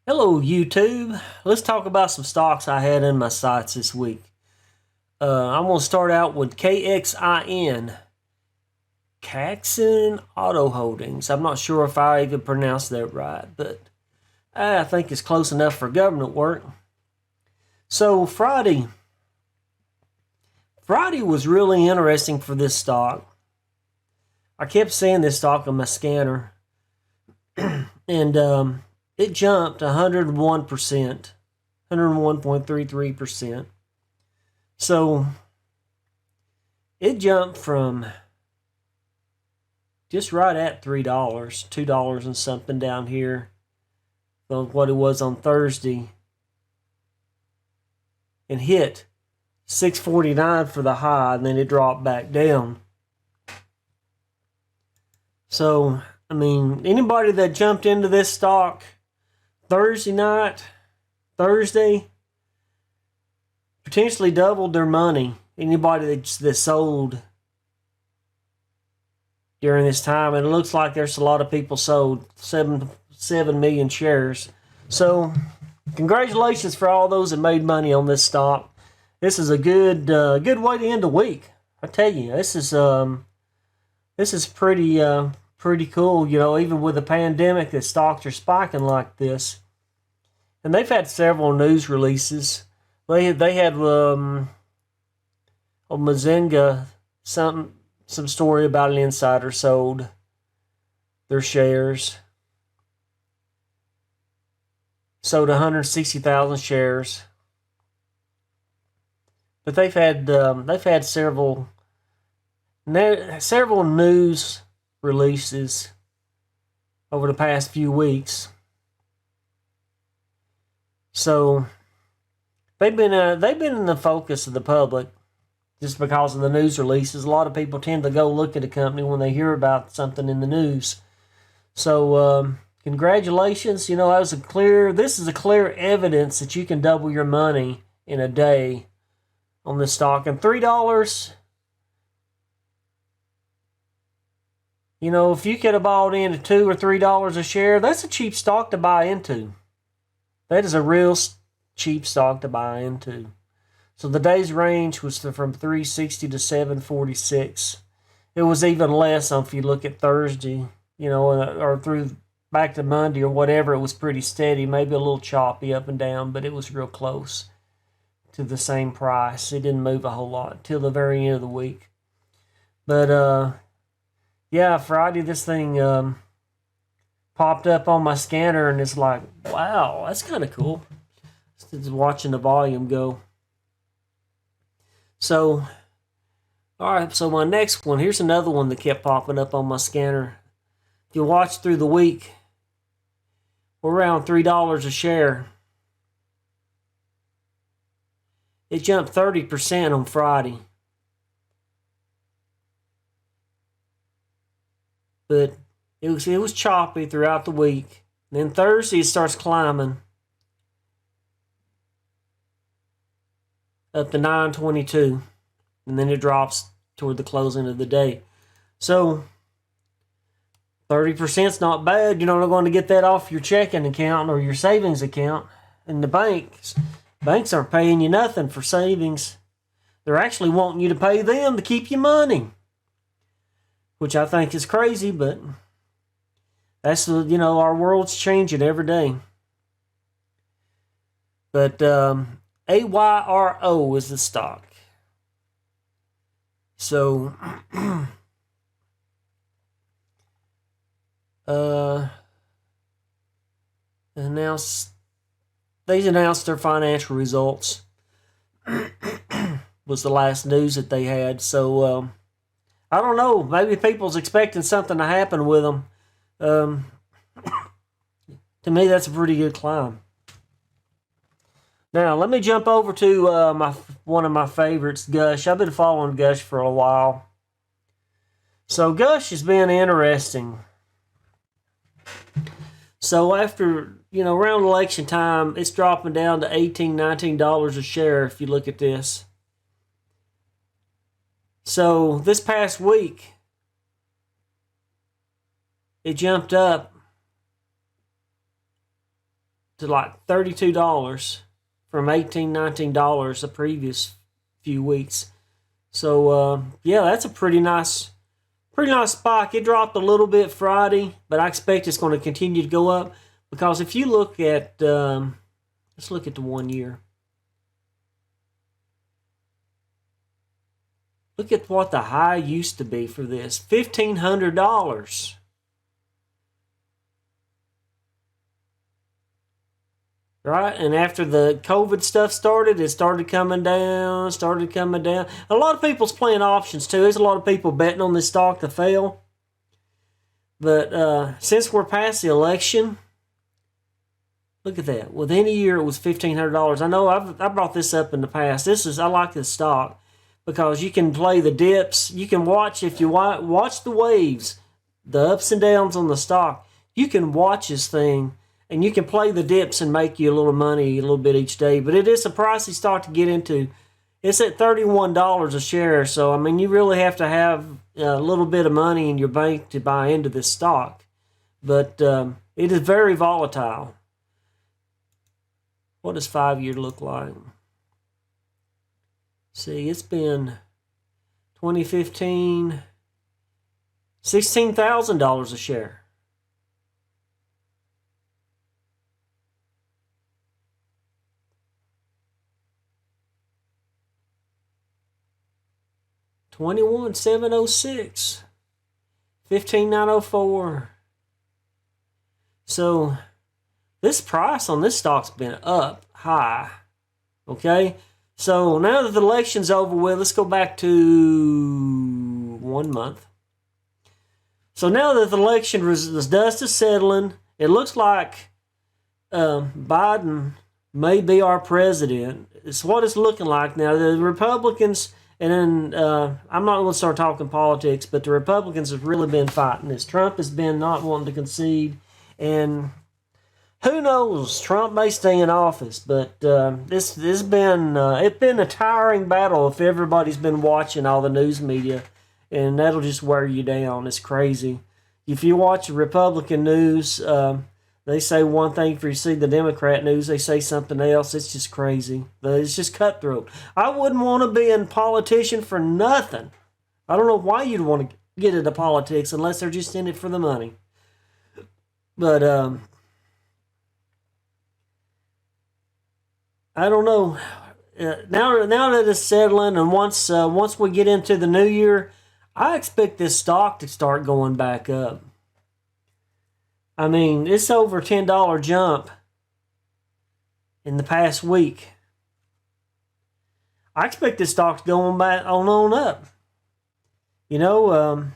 Hello, YouTube. Let's talk about some stocks I had in my sights this week. I'm going to start out with KXIN, KXIN Auto Holdings. I'm not sure if I even pronounced that right, but I think it's close enough for government work. So Friday was really interesting for this stock. I kept seeing this stock on my scanner, and it jumped 101%, 101.33%. So it jumped from just right at $3, $2 and something down here on what it was on Thursday, and hit $6.49 for the high, and then it dropped back down. So, I mean, anybody that jumped into this stock Thursday, potentially doubled their money. Anybody that sold during this time, and it looks like there's a lot of people sold 7 million shares. So, congratulations for all those that made money on this stock. This is a good way to end the week. I tell you, this is pretty cool. You know, even with the pandemic, the stocks are spiking like this. And they've had several news releases. They had on Mazinga some story about an insider sold their shares. Sold 160,000 shares. But they've had several news releases over the past few weeks. So they've been in the focus of the public just because of the news releases. A lot of people tend to go look at a company when they hear about something in the news. So congratulations. You know, this is a clear evidence that you can double your money in a day on this stock. And $3, you know, if you could have bought in at $2 or $3 a share, that's a cheap stock to buy into. That is a real cheap stock to buy into. So the day's range was from 360 to 746. It was even less if you look at Thursday, you know, or through back to Monday or whatever. It was pretty steady, maybe a little choppy up and down, but it was real close to the same price. It didn't move a whole lot till the very end of the week. But yeah, Friday this thing popped up on my scanner, and it's like, wow, that's kind of cool. Just watching the volume go. So, all right, so my next one, here's another one that kept popping up on my scanner. If you watch through the week, we're around $3 a share. It jumped 30% on Friday. But it was choppy throughout the week. And then Thursday it starts climbing up to 922, and then it drops toward the closing of the day. So 30% is not bad. You're not going to get that off your checking account or your savings account. And the banks aren't paying you nothing for savings. They're actually wanting you to pay them to keep your money, which I think is crazy, but that's, you know, our world's changing every day. But AYRO is the stock. So they announced their financial results. Was the last news that they had. So I don't know. Maybe people's expecting something to happen with them. To me, that's a pretty good climb. Now, let me jump over to one of my favorites, Gush. I've been following Gush for a while. So Gush has been interesting. So after, you know, around election time, it's dropping down to $18, $19 a share if you look at this. So this past week, it jumped up to like $32 from $18, $19 the previous few weeks. So yeah, that's a pretty nice spike. It dropped a little bit Friday, but I expect it's going to continue to go up, because if you look at let's look at the 1 year. Look at what the high used to be for this, $1,500. Right? And after the COVID stuff started, it started coming down. A lot of people's playing options too. There's a lot of people betting on this stock to fail. But since we're past the election, look at that. Within a year, it was $1,500. I know I brought this up in the past. I like this stock because you can play the dips. You can watch, if you watch the waves, the ups and downs on the stock. You can watch this thing. And you can play the dips and make you a little money a little bit each day. But it is a pricey stock to get into. It's at $31 a share. So, I mean, you really have to have a little bit of money in your bank to buy into this stock. But it is very volatile. What does 5-year look like? See, it's been 2015, $16,000 a share. $21,706, $15,904. So this price on this stock's been up high. Okay, so now that the election's over with, let's go back to 1 month. So now that the election the dust is settling, it looks like Biden may be our president. It's what it's looking like now. The Republicans. And then I'm not going to start talking politics, but the Republicans have really been fighting this. Trump has been not wanting to concede. And who knows, Trump may stay in office. But it's been a tiring battle if everybody's been watching all the news media. And that'll just wear you down. It's crazy. If you watch the Republican news, they say one thing. If you see the Democrat news, they say something else. It's just crazy. It's just cutthroat. I wouldn't want to be a politician for nothing. I don't know why you'd want to get into politics unless they're just in it for the money. But I don't know. Now that it's settling, and once we get into the new year, I expect this stock to start going back up. I mean, it's over $10 jump in the past week. I expect this stock's going back on up. You know,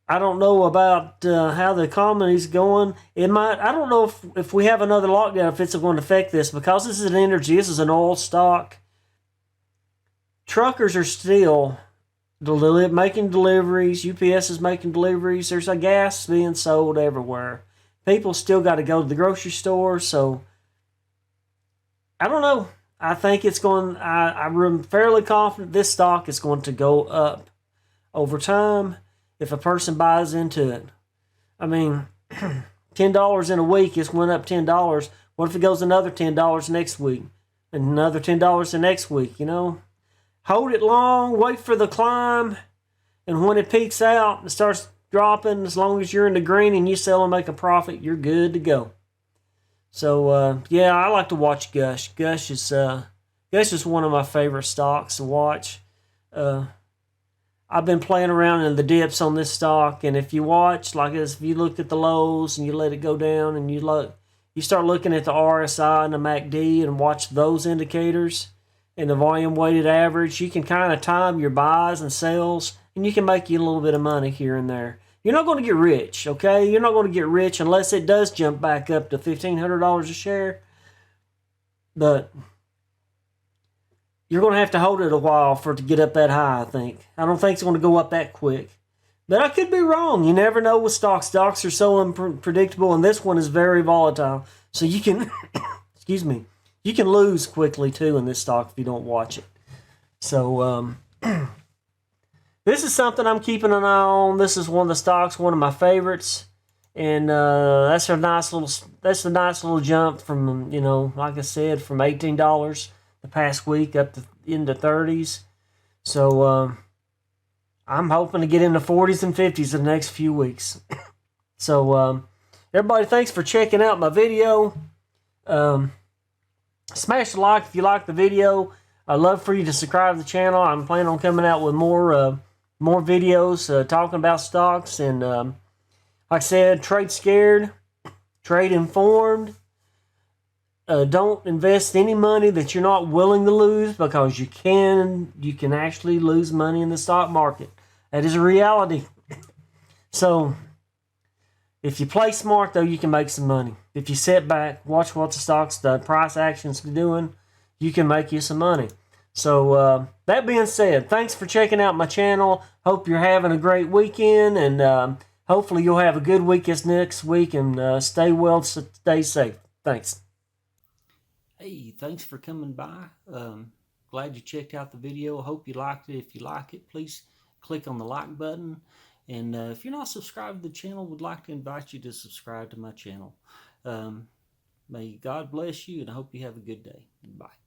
I don't know about how the economy's going. It might. I don't know if we have another lockdown, if it's going to affect this, because this is an energy. This is an oil stock. Truckers are still making deliveries. UPS is making deliveries. There's a gas being sold everywhere. People still got to go to the grocery store. So I don't know. I think it's going. I'm fairly confident this stock is going to go up over time if a person buys into it. I mean, $10 in a week, it's went up $10. What if it goes another $10 next week, and another $10 the next week? You know. Hold it long, wait for the climb, and when it peaks out and starts dropping, as long as you're in the green and you sell and make a profit, you're good to go. So, yeah, I like to watch Gush. Gush is one of my favorite stocks to watch. I've been playing around in the dips on this stock, and if you watch, like if you looked at the lows and you let it go down and you start looking at the RSI and the MACD and watch those indicators, and the volume weighted average, you can kind of time your buys and sells, and you can make you a little bit of money here and there. You're not going to get rich, okay? You're not going to get rich unless it does jump back up to $1,500 a share. But you're going to have to hold it a while for it to get up that high, I think. I don't think it's going to go up that quick. But I could be wrong. You never know with stocks. Stocks are so unpredictable, and this one is very volatile. So you can, excuse me, you can lose quickly, too, in this stock if you don't watch it. So, this is something I'm keeping an eye on. This is one of the stocks, one of my favorites. And that's a nice little jump from, you know, like I said, from $18 the past week up to into 30s. So I'm hoping to get into 40s and 50s in the next few weeks. So everybody, thanks for checking out my video. Smash the like if you like the video. I'd love for you to subscribe to the channel. I'm planning on coming out with more videos talking about stocks. And like I said, trade scared, trade informed. Don't invest any money that you're not willing to lose, because you can actually lose money in the stock market. That is a reality. So if you play smart, though, you can make some money. If you sit back, watch what the price actions doing, you can make you some money. So that being said, thanks for checking out my channel. Hope you're having a great weekend, and hopefully you'll have a good week this next week, and stay well, stay safe. Thanks. Hey, thanks for coming by. Glad you checked out the video. Hope you liked it. If you like it, please click on the like button. And if you're not subscribed to the channel, would like to invite you to subscribe to my channel. May God bless you, and I hope you have a good day. Bye.